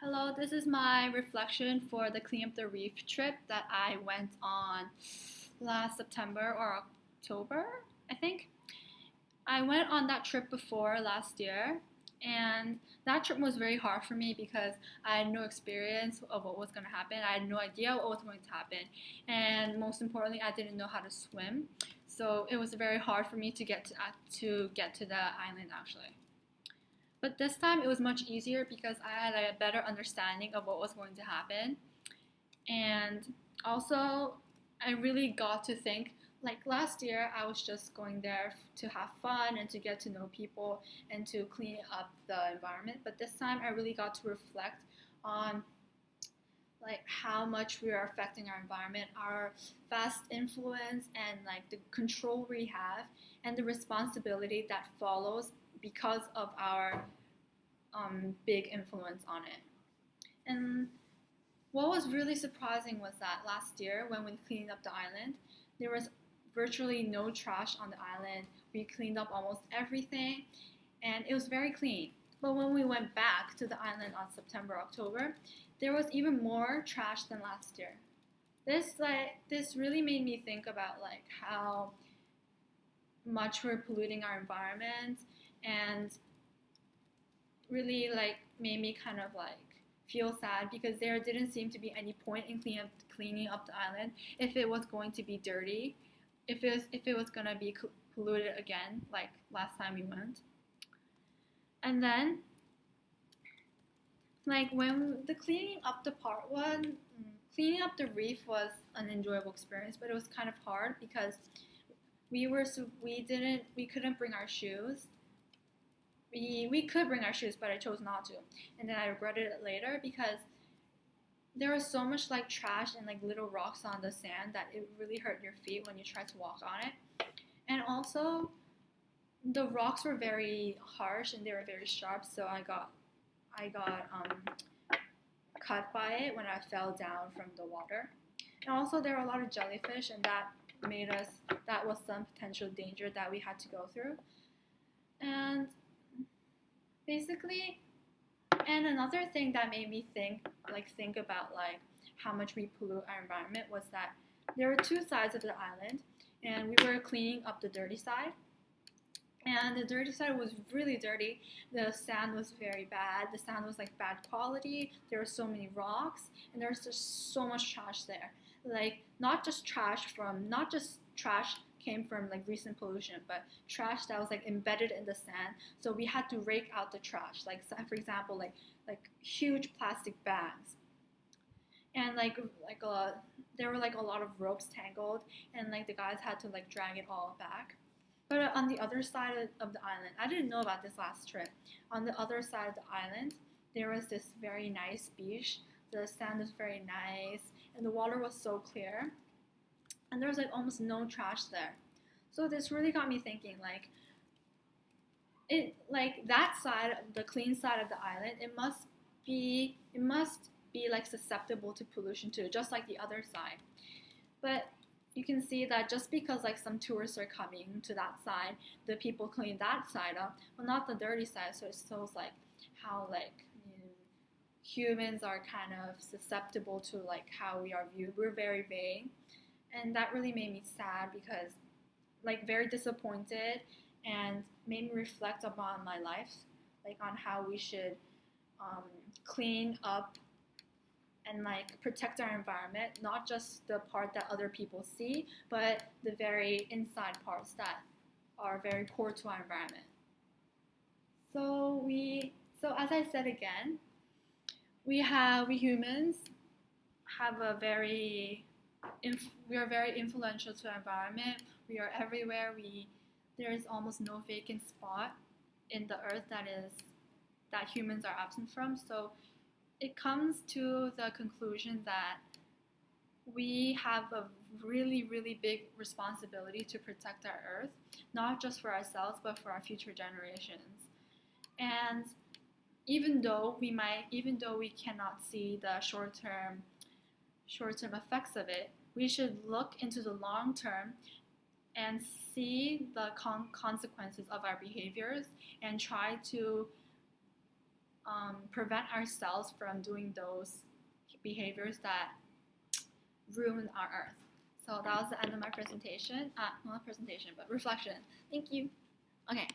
Hello, this is my reflection for the Clean Up the Reef trip that I went on last September or October, I think. I went on that trip before last year, and that trip was very hard for me because I had no experience of what was going to happen. I had no idea what was going to happen, and most importantly, I didn't know how to swim. So it was very hard for me to get to the island actually. But this time it was much easier because I had a better understanding of what was going to happen. And also, I really got to think like last year, I was just going there to have fun and to get to know people and to clean up the environment. But this time, I really got to reflect on like how much we are affecting our environment, our vast influence, and like the control we have, and the responsibility that follows because of our big influence on it. And what was really surprising was that last year, when we cleaned up the island, there was virtually no trash on the island. We cleaned up almost everything, and it was very clean. But when we went back to the island on September, October, there was even more trash than last year. This really made me think about like how much we're polluting our environment, and really like made me kind of like feel sad because there didn't seem to be any point in cleaning up the island if it was going to be dirty, if it was going to be polluted again like last time we went. And then like when the cleaning up the part one, cleaning up the reef was an enjoyable experience, but it was kind of hard because we couldn't bring our shoes. We could bring our shoes, but I chose not to. And then I regretted it later because there was so much like trash and like little rocks on the sand that it really hurt your feet when you tried to walk on it. And also, the rocks were very harsh and they were very sharp, so I got cut by it when I fell down from the water. And also, there were a lot of jellyfish, and that was some potential danger that we had to go through. And basically, and another thing that made me think about like how much we pollute our environment was that there were two sides of the island, and we were cleaning up the dirty side. And the dirty side was really dirty. The sand was very bad. The sand was like bad quality. There were so many rocks, and there was just so much trash there. Like not just trash came from like recent pollution, but trash that was like embedded in the sand. So we had to rake out the trash. Like for example, like huge plastic bags, and there were like a lot of ropes tangled, and like the guys had to like drag it all back. But on the other side of the island, I didn't know about this last trip. On the other side of the island, there was this very nice beach. The sand was very nice, and the water was so clear, and there was like almost no trash there. So this really got me thinking, like that side, the clean side of the island, it must be like susceptible to pollution too, just like the other side. But you can see that just because like some tourists are coming to that side, the people clean that side up, but not the dirty side. So it shows like how like humans are kind of susceptible to like how we are viewed. We're very vague, and that really made me sad because like very disappointed, and made me reflect upon my life, like on how we should clean up and like protect our environment, not just the part that other people see, but the very inside parts that are very core to our environment. So as I said again, we humans have a we are very influential to our environment. We are everywhere. There is almost no vacant spot in the earth that humans are absent from. So it comes to the conclusion that we have a really, really big responsibility to protect our earth, not just for ourselves, but for our future generations. And even though we cannot see the short-term effects of it, we should look into the long term and see the consequences of our behaviors and try to prevent ourselves from doing those behaviors that ruin our earth. So that was the end of my presentation. Not presentation, but reflection. Thank you. Okay.